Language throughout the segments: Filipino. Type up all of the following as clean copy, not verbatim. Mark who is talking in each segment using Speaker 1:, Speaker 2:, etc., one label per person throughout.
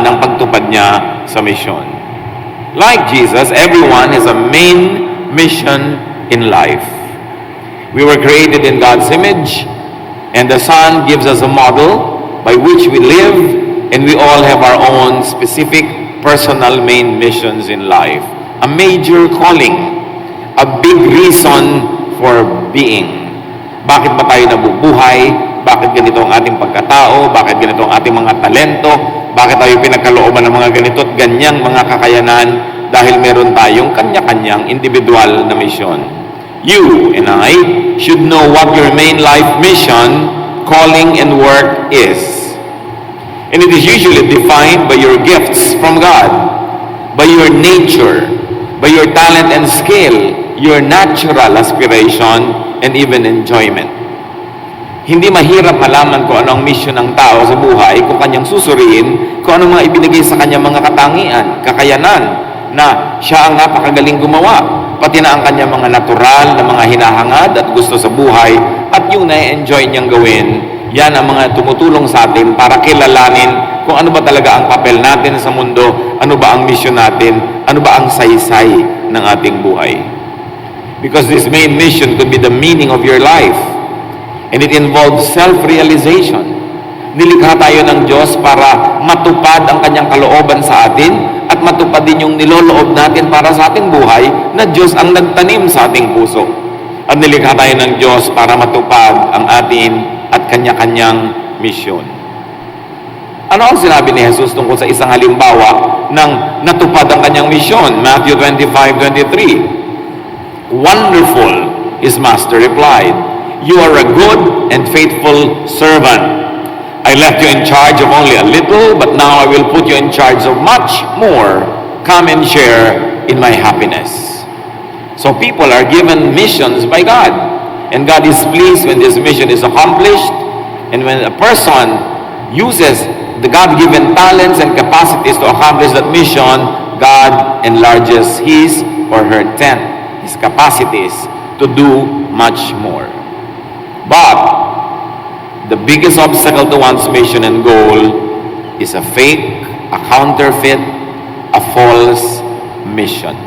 Speaker 1: ng pagtupad niya sa mission. Like Jesus, everyone has a main mission in life. We were created in God's image, and the Son gives us a model by which we live, and we all have our own specific personal main missions in life. A major calling, a big reason for being. Bakit ba tayo nabubuhay? Bakit ganito ang ating pagkatao? Bakit ganito ang ating mga talento? Bakit tayo pinagkalooban ng mga ganito at ganyang mga kakayanan? Dahil meron tayong kanya-kanyang individual na misyon. You and I should know what your main life mission, calling, and work is. And it is usually defined by your gifts from God, by your nature, by your talent and skill, your natural aspiration, and even enjoyment. Hindi mahirap malaman kung ano ang mission ng tao sa buhay kung kanyang susuriin, kung ano mga ibinigay sa kanyang mga katangian, kakayanan, na siya ang napakagaling gumawa, pati na ang kanyang mga natural na mga hinahangad at gusto sa buhay, at yung na-enjoy niyang gawin. Yan ang mga tumutulong sa atin para kilalanin kung ano ba talaga ang papel natin sa mundo, ano ba ang mission natin, ano ba ang saysay ng ating buhay. Because this main mission could be the meaning of your life, and it involves self-realization. Nilikha tayo ng Diyos para matupad ang kanyang kalooban sa atin at matupad din yung niloloob natin para sa ating buhay na Diyos ang nagtanim sa ating puso. At nilikha tayo ng Diyos para matupad ang atin at kanya-kanyang misyon. Ano ang sinabi ni Jesus tungkol sa isang halimbawa ng natupad ang kanyang misyon? Matthew 25:23. Wonderful, his master replied. You are a good and faithful servant. I left you in charge of only a little, but now I will put you in charge of much more. Come and share in my happiness. So people are given missions by God, and God is pleased when this mission is accomplished, and when a person uses the God-given talents and capacities to accomplish that mission, God enlarges his or her tent, his capacities to do much more. But the biggest obstacle to one's mission and goal is a fake, a counterfeit, a false mission.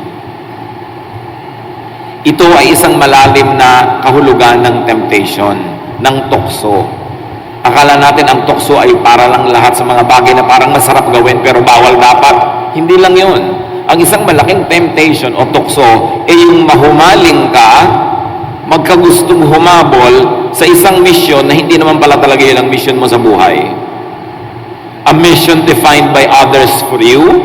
Speaker 1: Ito ay isang malalim na kahulugan ng temptation, ng tukso. Akala natin ang tukso ay para lang lahat sa mga bagay na parang masarap gawin pero bawal dapat. Hindi lang yun. Ang isang malaking temptation o tukso ay yung mahumaling ka, magkagustong humabol sa isang misyon na hindi naman pala talaga yun ang mission mo sa buhay. A mission defined by others for you,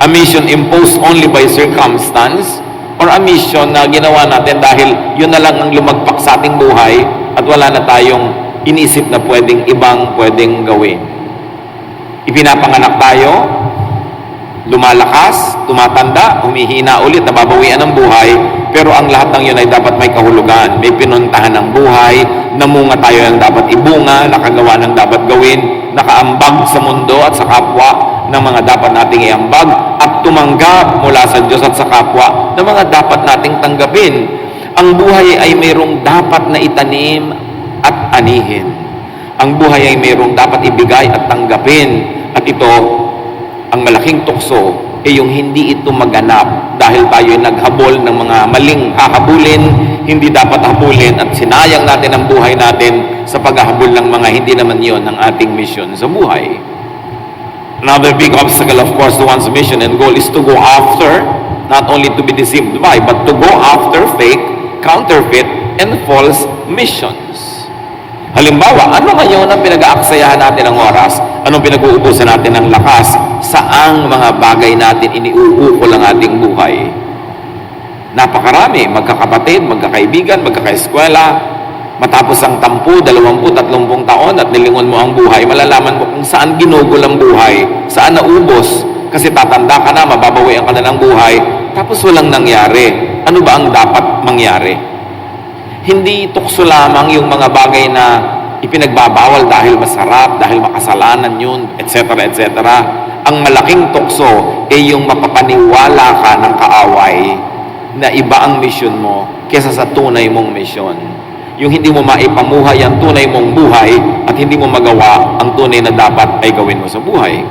Speaker 1: a mission imposed only by circumstance, or a mission na ginawa natin dahil yun na lang ang lumagpak sa ating buhay at wala na tayong inisip na pwedeng gawin. Ipinapanganak tayo, lumalakas, tumatanda, humihina ulit, nababawian ng buhay, pero ang lahat ng yun ay dapat may kahulugan, may pinuntahan ng buhay, namunga tayo ng dapat ibunga, nakagawa ng dapat gawin, nakaambag sa mundo at sa kapwa ng mga dapat nating iambag, at tumanggap mula sa Diyos at sa kapwa ng mga dapat nating tanggapin. Ang buhay ay mayroong dapat na itanim at anihin. Ang buhay ay mayroong dapat ibigay at tanggapin, at ito ang malaking tukso ay yung hindi ito maganap dahil tayo ay naghabol ng mga maling hahabulin, hindi dapat habulin, at sinayang natin ang buhay natin sa paghahabol ng mga hindi naman yon ang ating mission sa buhay. Another big obstacle, of course, to one's mission and goal is to go after, not only to be deceived by, but to go after fake, counterfeit, and false missions. Halimbawa, ano ngayon ang pinag-aaksayahan natin ng oras? Anong pinag-uubusan natin ng lakas? Saang mga bagay natin iniuukol ang ating buhay? Napakarami, magkakapatid, magkakaibigan, magkakaeskwela. Matapos ang 10, 20, 30 taon at nilingon mo ang buhay, malalaman mo kung saan ginugol ang buhay, saan naubos. Kasi tatanda ka na, mababawian ka na ng buhay, tapos walang nangyari. Ano ba ang dapat mangyari? Hindi tukso lamang yung mga bagay na ipinagbabawal dahil masarap, dahil makasalanan yun, etc. etc. Ang malaking tukso ay yung mapapaniwala ka ng kaaway na iba ang mission mo kesa sa tunay mong mission. Yung hindi mo maipamuhay ang tunay mong buhay at hindi mo magawa ang tunay na dapat ay gawin mo sa buhay.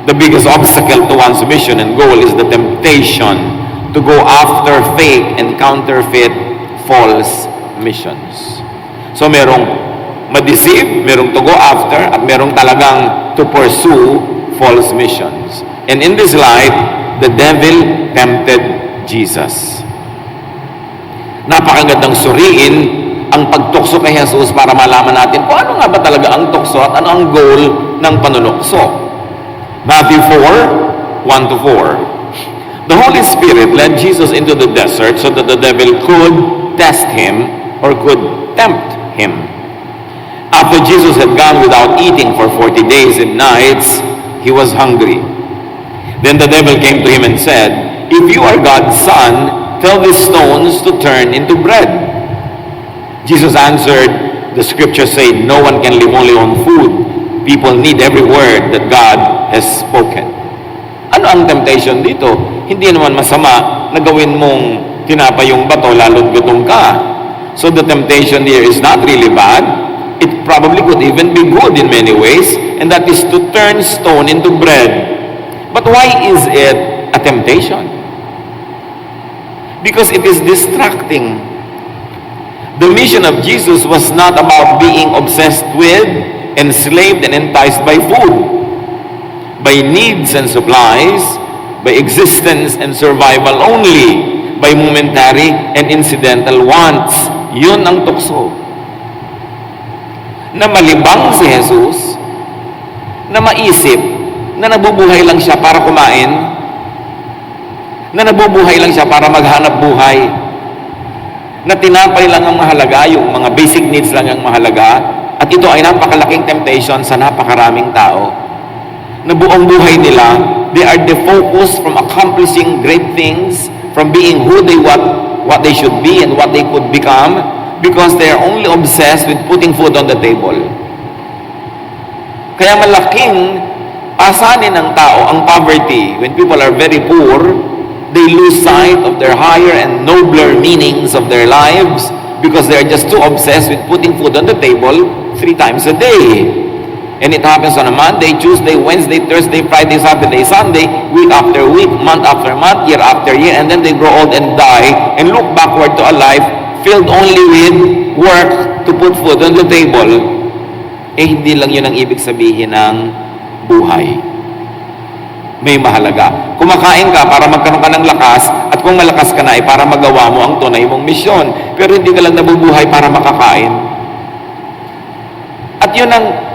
Speaker 1: the biggest obstacle to one's mission and goal is the temptation to go after fake and counterfeit false missions. So merong ma-deceive, merong to go after, at merong talagang to pursue false missions. And in this light, the devil tempted Jesus. Napakagandang suriin ang pagtukso kay Jesus para malaman natin kung ano nga ba talaga ang tukso at ano ang goal ng panunukso. Matthew 4, 1-4. The Holy Spirit led Jesus into the desert so that the devil could test him or could tempt him. After Jesus had gone without eating for 40 days and nights, he was hungry. Then the devil came to him and said, "If you are God's son, tell these stones to turn into bread." Jesus answered, "The scriptures say no one can live only on food. People need every word that God has spoken." Ano ang temptation dito? Hindi naman masama na gawin mong tinapay yung bato lalo't gutom ka. So the temptation here is not really bad. It probably could even be good in many ways, and that is to turn stone into bread. But why is it a temptation? Because it is distracting. The mission of Jesus was not about being obsessed with, enslaved, and enticed by food, by needs and supplies, by existence and survival only, by momentary and incidental wants. Yun ang tukso. Na malibang si Jesus, na maisip, na nabubuhay lang siya para kumain, na nabubuhay lang siya para maghanap buhay, na tinapay lang ang mahalaga, yung mga basic needs lang ang mahalaga, at ito ay napakalaking temptation sa napakaraming tao. Na buong buhay nila, they are defocused from accomplishing great things, from being who they what they should be and what they could become, because they are only obsessed with putting food on the table. Kaya malaking asanin ng tao ang poverty. When people are very poor, they lose sight of their higher and nobler meanings of their lives because they are just too obsessed with putting food on the table 3 times a day. And it happens on a Monday, Tuesday, Wednesday, Thursday, Friday, Saturday, Sunday, week after week, month after month, year after year, and then they grow old and die and look backward to a life filled only with work to put food on the table. Eh, hindi lang yun ang ibig sabihin ng buhay. May mahalaga. Kumakain ka para magkaroon ka ng lakas, at kung malakas ka na ay para magawa mo ang tunay mong misyon. Pero hindi ka lang nabubuhay para makakain. At yun ang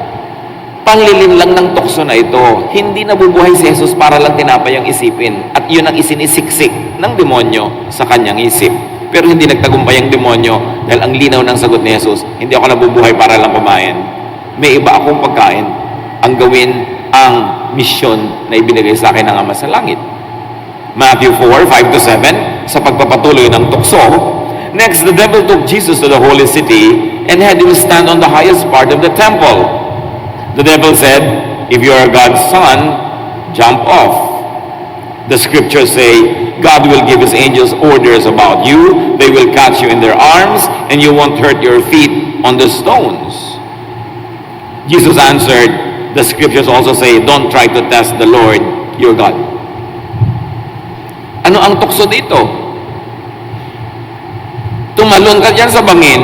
Speaker 1: panglilin lang ng tukso na ito. Hindi nabubuhay si Jesus para lang tinapay ang isipin. At yun ang isinisiksik ng demonyo sa kanyang isip. Pero hindi nagtagumpay ang demonyo dahil ang linaw ng sagot ni Jesus, hindi ako nabubuhay para lang kumain. May iba akong pagkain. Ang gawin ang misyon na ibinigay sa akin ng Ama sa Langit. Matthew 4, 5-7, sa pagpapatuloy ng tukso. Next, the devil took Jesus to the holy city and had him stand on the highest part of the temple. The devil said, "If you are God's son, jump off. The scriptures say, God will give his angels orders about you. They will catch you in their arms, and you won't hurt your feet on the stones." Jesus answered, "The scriptures also say, don't try to test the Lord your God." Ano ang tukso dito? Tumalon ka dyan sa bangin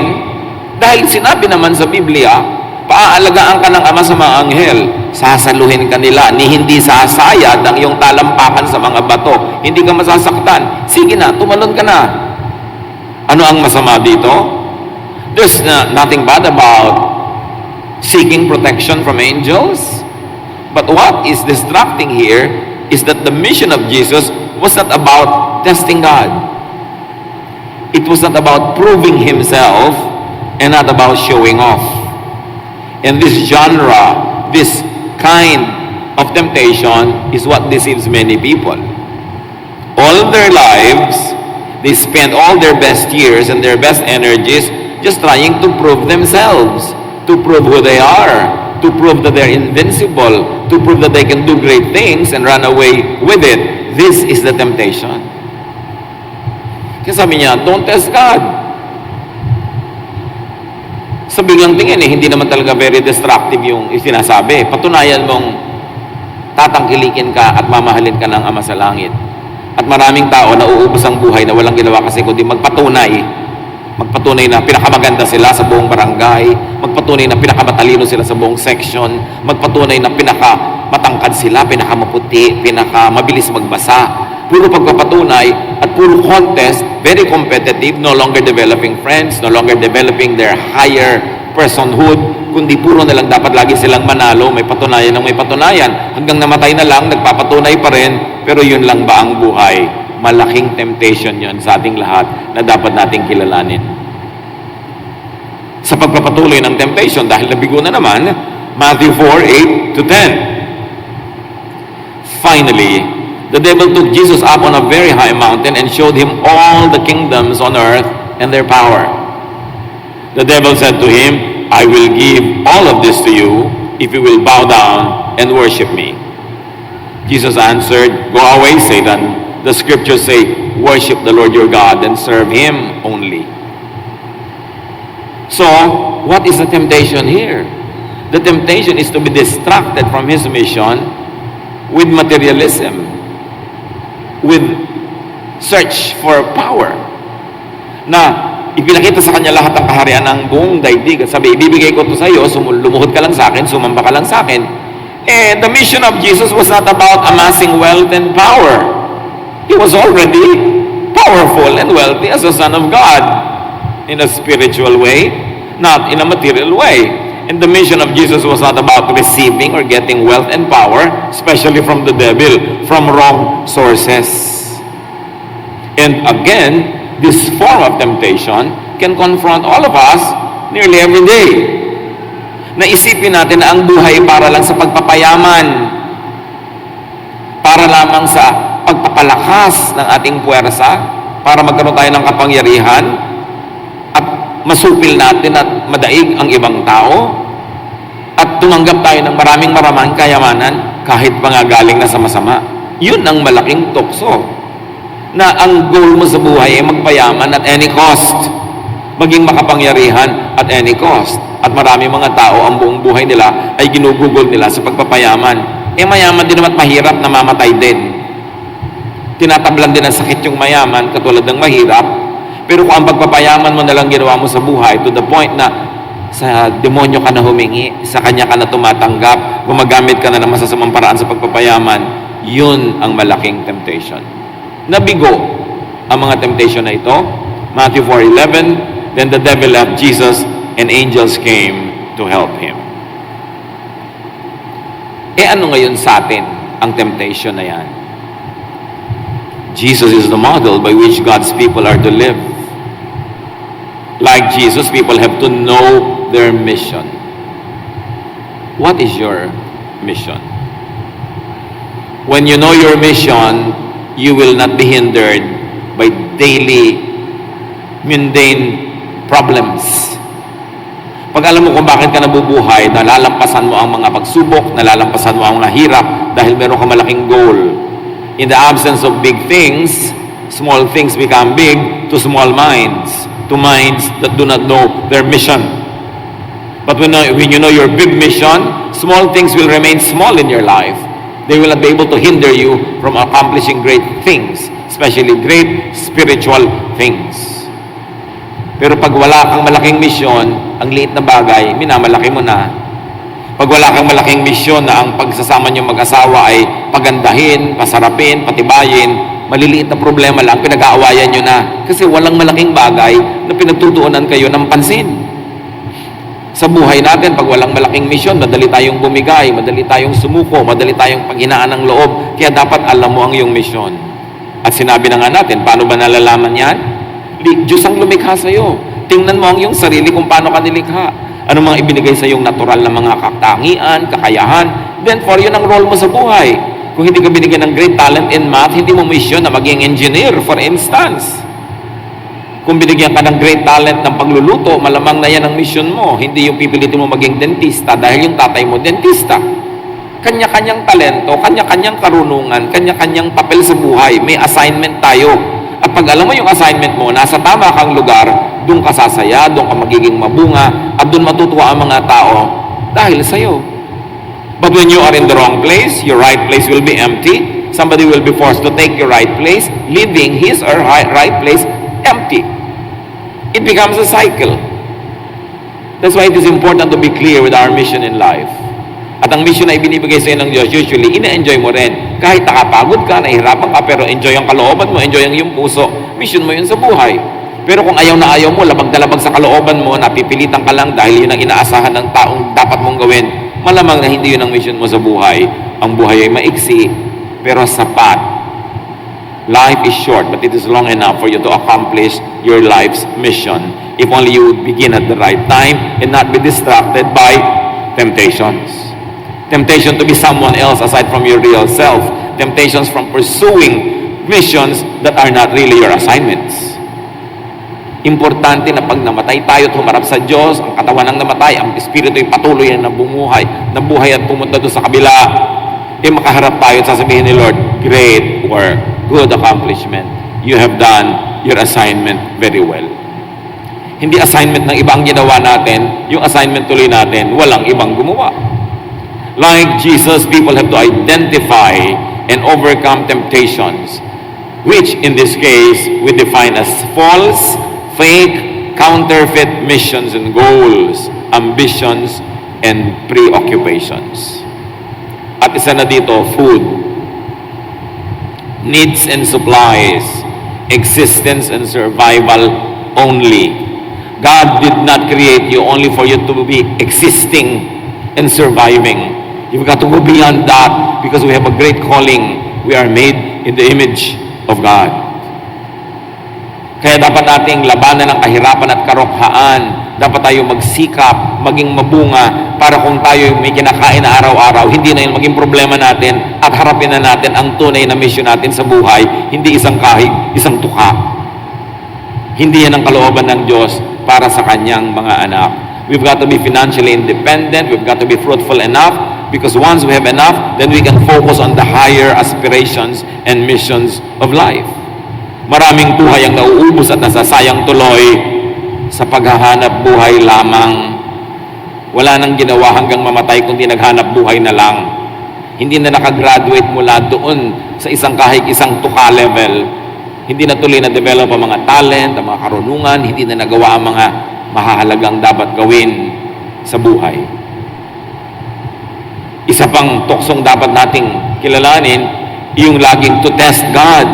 Speaker 1: dahil sinabi naman sa Biblia, paaalagaan ka ng Ama sa mga anghel, sasaluhin ka nila, ni hindi sasayad ang iyong talampakan sa mga bato, hindi ka masasaktan. Sige na, tumalon ka na. Ano ang masama dito? There's nothing bad about seeking protection from angels. But what is distracting here is that the mission of Jesus was not about testing God. It was not about proving himself and not about showing off. And this genre, this kind of temptation is what deceives many people. All their lives, they spend all their best years and their best energies just trying to prove themselves, to prove who they are, to prove that they're invincible, to prove that they can do great things and run away with it. This is the temptation. Kasi sabi niya, don't test God. Sa biglang tingin, hindi naman talaga very destructive yung sinasabi. Patunayan mong tatangkilikin ka at mamahalin ka ng Ama sa langit. At maraming tao na uubos ang buhay na walang ginawa kasi kundi magpatunay na pinakamaganda sila sa buong barangay, magpatunay na pinakamatalino sila sa buong section, magpatunay na pinakamatangkad sila, pinakamaputi, pinakamabilis magbasa. Puro pagpapatunay at puro contest, very competitive, no longer developing friends, no longer developing their higher personhood, kundi puro na lang dapat lagi silang manalo, may patunayan ng may patunayan. Hanggang namatay na lang, nagpapatunay pa rin, pero yun lang ba ang buhay? Malaking temptation yun sa ating lahat na dapat nating kilalanin. Sa pagpapatuloy ng temptation, dahil nabigo na naman, Matthew 4:8 to 10. Finally, the devil took Jesus up on a very high mountain and showed him all the kingdoms on earth and their power. The devil said to him, I will give all of this to you if you will bow down and worship me. Jesus answered, Go away, Satan. The scriptures say, worship the Lord your God and serve Him only. So, what is the temptation here? The temptation is to be distracted from His mission with materialism, with search for power. Na ipinakita sa kanya lahat ng kaharian ng buong daigdig at sabi, ibibigay ko ito sa iyo, lumuhod ka lang sa akin, sumamba ka lang sa akin. The mission of Jesus was not about amassing wealth and power. He was already powerful and wealthy as a Son of God in a spiritual way, not in a material way. And the mission of Jesus was not about receiving or getting wealth and power, especially from the devil, from wrong sources. And again, this form of temptation can confront all of us nearly every day. Naisipin natin na ang buhay para lang sa pagpapayaman, para lamang sa pagpapalakas ng ating puwersa, para magkaroon tayo ng kapangyarihan at masupil natin at madaig ang ibang tao at tumanggap tayo ng maraming kayamanan kahit pangagaling na sa masama. Yun ang malaking tukso, na ang goal mo sa buhay ay magpayaman at any cost, maging makapangyarihan at any cost. At marami mga tao, ang buong buhay nila ay ginugugol nila sa pagpapayaman. Mayaman din naman mahirap, namamatay din. Tinatablan din ang sakit yung mayaman, katulad ng mahirap. Pero kung ang pagpapayaman mo na lang ginawa mo sa buhay, to the point na sa demonyo ka na humingi, sa kanya ka na tumatanggap, gumagamit ka na ng masasamang paraan sa pagpapayaman, yun ang malaking temptation. Nabigo ang mga temptation na ito. Matthew 4:11, then the devil left Jesus and angels came to help him. Ano ngayon sa atin ang temptation na yan? Jesus is the model by which God's people are to live. Like Jesus, people have to know their mission. What is your mission? When you know your mission, you will not be hindered by daily mundane problems. Pag alam mo kung bakit ka nabubuhay, nalalampasan mo ang mga pagsubok, nalalampasan mo ang mga hirap dahil meron ka malaking goal. In the absence of big things, small things become big to small minds, to minds that do not know their mission. But when you know your big mission, small things will remain small in your life. They will not be able to hinder you from accomplishing great things, especially great spiritual things. Pero pag wala kang malaking misyon, ang liit na bagay, minamalaki mo na. Pag wala kang malaking misyon na ang pagsasama niyo mag-asawa ay pagandahin, pasarapin, patibayin, maliliit na problema lang, pinag-aawayan niyo na. Kasi walang malaking bagay na pinagtutuunan kayo ng pansin. Sa buhay natin, pag walang malaking misyon, madali tayong bumigay, madali tayong sumuko, madali tayong paghinaan ng loob. Kaya dapat alam mo ang iyong misyon. At sinabi na nga natin, paano ba nalalaman yan? Diyos ang lumikha sa'yo. Tingnan mo ang iyong sarili kung paano ka nilikha. Ano mga ibinigay sa iyong natural na mga katangian, kakayahan. Then for yun ang role mo sa buhay. Kung hindi ka binigyan ng great talent in math, hindi mo mission na maging engineer, for instance. Kung binigyan ka ng great talent ng pagluluto, malamang na yan ang mission mo. Hindi yung pipilitin mo maging dentista dahil yung tatay mo dentista. Kanya-kanyang talento, kanya-kanyang karunungan, kanya-kanyang papel sa buhay. May assignment tayo. At pag alam mo yung assignment mo, nasa tama kang lugar, doon ka sasaya, doon ka magiging mabunga, at doon matutuwa ang mga tao dahil sa'yo. But when you are in the wrong place, your right place will be empty. Somebody will be forced to take your right place, leaving his or her right place empty. It becomes a cycle. That's why it is important to be clear with our mission in life. At ang mission na ibinibigay sa iyo ng Diyos, usually, ina-enjoy mo rin. Kahit nakapagod ka, nahihirapan ka, pero enjoy ang kalooban mo, enjoy ang iyong puso. Mission mo yun sa buhay. Pero kung ayaw na ayaw mo, labag na labag sa kalooban mo, napipilitan ka lang dahil yun ang inaasahan ng taong dapat mong gawin, malamang na hindi yun ang mission mo sa buhay. Ang buhay ay maiksi, pero sapat. Life is short, but it is long enough for you to accomplish your life's mission. If only you would begin at the right time and not be distracted by temptations. Temptation to be someone else aside from your real self. Temptations from pursuing missions that are not really your assignments. Importante na pag namatay tayo at humarap sa Diyos, ang katawan ng namatay, ang espiritu ay patuloy na nabuhay at pumunta doon sa kabila. Makaharap tayo at sasabihin ni Lord, great work, good accomplishment. You have done your assignment very well. Hindi assignment ng iba ang ginawa natin, yung assignment tuloy natin, walang ibang gumawa. Like Jesus, people have to identify and overcome temptations, which in this case we define as false, fake, counterfeit missions and goals, ambitions, and preoccupations. At isa na dito, food, needs and supplies, existence and survival only. God did not create you only for you to be existing and surviving. You've got to go beyond that because we have a great calling. We are made in the image of God. Kaya dapat nating labanan ang kahirapan at karokhaan. Dapat tayo magsikap, maging mabunga para kung tayo may kinakain na araw-araw, hindi na yun maging problema natin at harapin na natin ang tunay na mission natin sa buhay, hindi isang kahig, isang tuka. Hindi yan ang kalooban ng Diyos para sa kanyang mga anak. We've got to be financially independent. We've got to be fruitful enough because once we have enough, then we can focus on the higher aspirations and missions of life. Maraming buhay ang nauubos at nasasayang tuloy sa paghahanap buhay lamang. Wala nang ginawa hanggang mamatay kundi naghanap buhay na lang. Hindi na nakagraduate mula doon sa isang kahig, isang tuka level. Hindi na tuloy na develop ang mga talent, ang mga karunungan, hindi na nagawa ang mga mahahalagang dapat gawin sa buhay. Isa pang tuksong dapat nating kilalanin, yung laging to test God,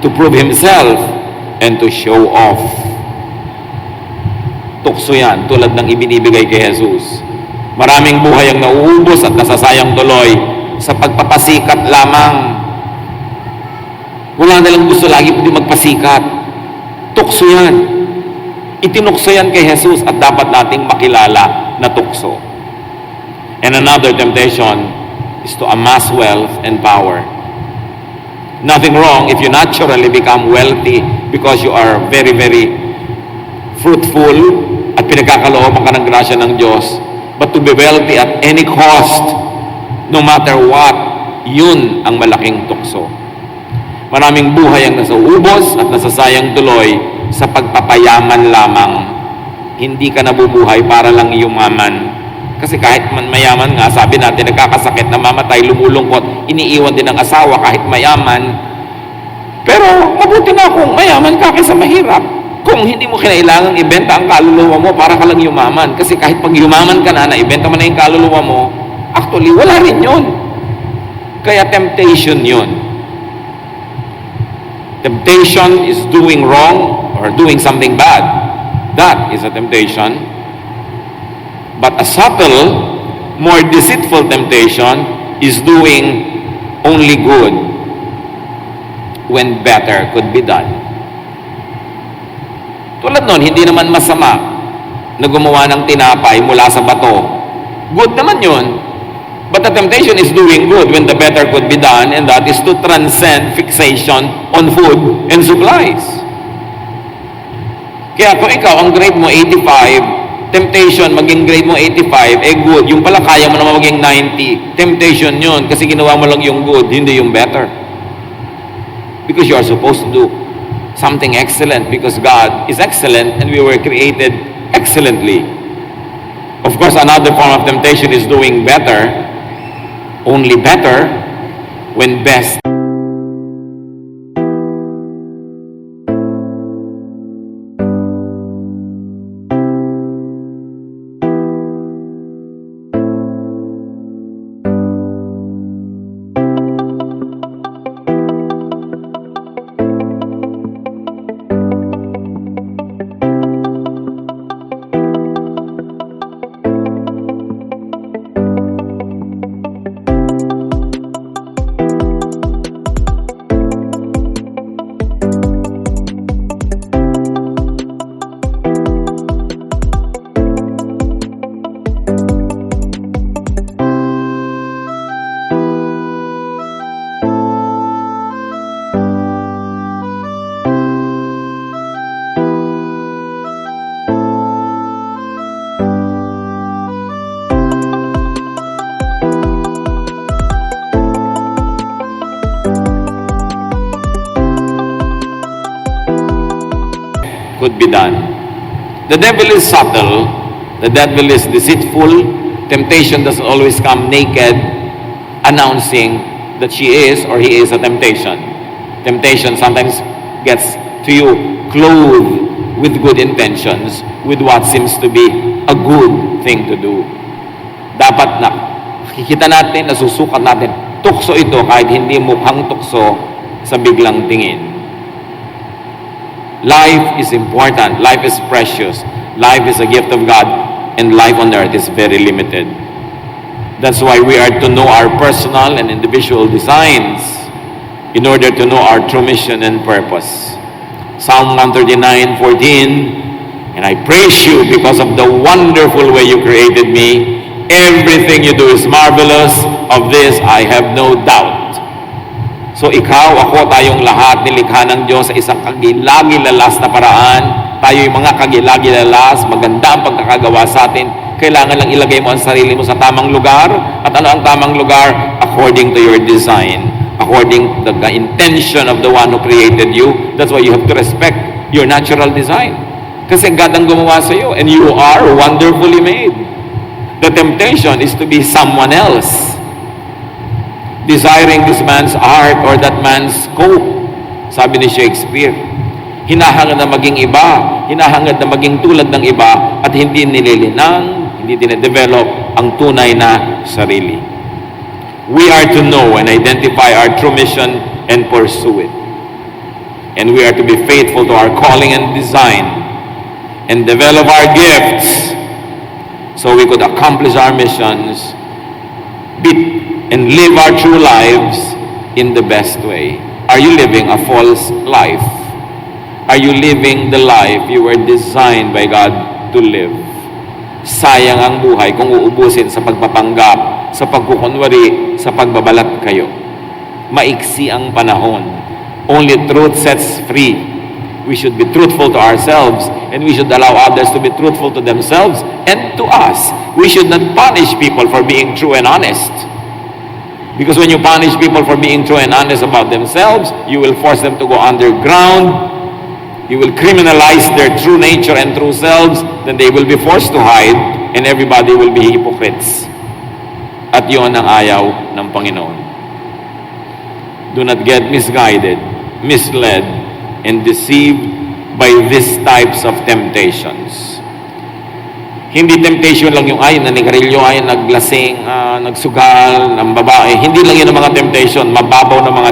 Speaker 1: to prove Himself, and to show off. Tukso yan, tulad ng ibinibigay kay Jesus. Maraming buhay ang nauubos at nasasayang tuloy sa pagpapasikat lamang. Wala nalang gusto lagi pwede magpasikat. Tukso yan. Itinukso yan kay Jesus at dapat nating makilala na tukso. And another temptation is to amass wealth and power. Nothing wrong if you naturally become wealthy because you are very, very fruitful at pinagkakalooban ka ng grasya ng Diyos. But to be wealthy at any cost, no matter what, yun ang malaking tukso. Maraming buhay ang nasauubos at nasasayang tuloy sa pagpapayaman lamang. Hindi ka nabubuhay para lang yumaman. Kasi kahit man mayaman nga, sabi natin, nagkakasakit, namamatay, lumulungkot, iniiwan din ng asawa kahit mayaman. Pero mabuti na kung mayaman ka kaysa mahirap. Kung hindi mo kinailangang ibenta ang kaluluwa mo para ka lang yumaman. Kasi kahit pag yumaman ka na, naibenta mo na yung kaluluwa mo, actually, wala rin yun. Kaya temptation yun. Temptation is doing wrong or doing something bad. That is a temptation. But a subtle, more deceitful temptation is doing only good when better could be done. Tulad nun, hindi naman masama na gumawa ng tinapay mula sa bato. Good naman yun. But the temptation is doing good when the better could be done, and that is to transcend fixation on food and supplies. Kaya kung ikaw, ang grade mo 85, temptation, maging grade mo 85, good. Yung pala kaya mo naman maging 90. Temptation yun, kasi ginawa mo lang yung good, hindi yung better. Because you are supposed to do something excellent, because God is excellent, and we were created excellently. Of course, another form of temptation is doing better, only better when best. Could be done. The devil is subtle, the devil is deceitful. Temptation doesn't always come naked, announcing that she is or he is a temptation. Temptation sometimes gets to you clothed with good intentions, with what seems to be a good thing to do. Dapat na kikita natin, nasusukat natin, tukso ito kahit hindi mukhang tukso sa biglang tingin. Life is important. Life is precious. Life is a gift of God, and life on earth is very limited. That's why we are to know our personal and individual designs in order to know our true mission and purpose. Psalm 139:14, and I praise you because of the wonderful way you created me. Everything you do is marvelous. Of this I have no doubt. So ikaw, ako, tayong lahat nilikha ng Diyos sa isang kagilagilalas na paraan. Tayo yung mga kagilagilalas, maganda ang pagkakagawa sa atin. Kailangan lang ilagay mo ang sarili mo sa tamang lugar. At ano ang tamang lugar? According to your design. According to the intention of the one who created you. That's why you have to respect your natural design. Kasi God ang gumawa sa iyo, and you are wonderfully made. The temptation is to be someone else, desiring this man's art or that man's scope. Sabi ni Shakespeare, hinahangad na maging iba, hinahangad na maging tulad ng iba, at hindi nililinang, hindi dinedevelop ang tunay na sarili. We are to know and identify our true mission and pursue it. And we are to be faithful to our calling and design and develop our gifts so we could accomplish our missions and live our true lives in the best way. Are you living a false life? Are you living the life you were designed by God to live? Sayang ang buhay kung uubusin sa pagpapanggap, sa pagkukunwari, sa pagbabalat kayo. Maiksi ang panahon. Only truth sets free. We should be truthful to ourselves, and we should allow others to be truthful to themselves and to us. We should not punish people for being true and honest. Because when you punish people for being true and honest about themselves, you will force them to go underground. You will criminalize their true nature and true selves. Then they will be forced to hide, and everybody will be hypocrites. At yun ang ayaw ng Panginoon. Do not get misguided, misled, and deceived by these types of temptations. Hindi temptation lang yung ay nanigarilyo, ay naglasing, nagsugal, ng babae. Hindi lang yun ang mga temptation, mababaw na mga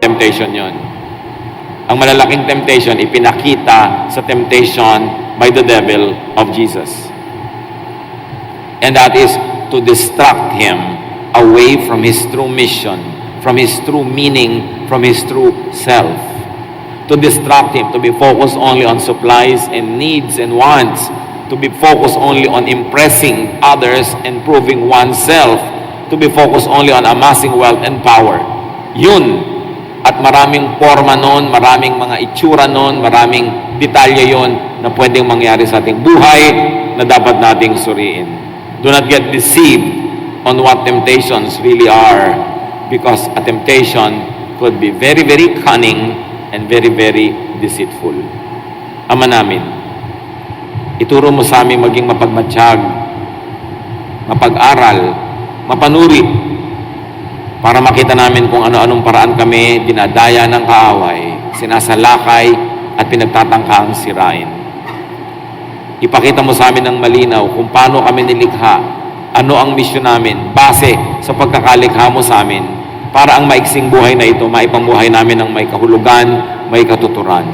Speaker 1: temptation yon. Ang malalaking temptation, ipinakita sa temptation by the devil of Jesus. And that is to distract him away from his true mission, from his true meaning, from his true self. To distract him, to be focused only on supplies and needs and wants, to be focused only on impressing others and proving oneself, to be focused only on amassing wealth and power. Yun. At maraming forma nun, maraming mga itsura nun, maraming detalye yun na pwedeng mangyari sa ating buhay na dapat nating suriin. Do not get deceived on what temptations really are, because a temptation could be very, very cunning and very, very deceitful. Ama namin, ituro mo sa amin maging mapagmatsyag, mapag-aral, mapanuri, para makita namin kung ano-anong paraan kami dinadaya ng kaaway, sinasalakay at pinagtatangkang sirain. Ipakita mo sa amin ng malinaw kung paano kami nilikha, ano ang misyon namin, base sa pagkakalikha mo sa amin, para ang maiksing buhay na ito, maipambuhay namin ng may kahulugan, may katuturan.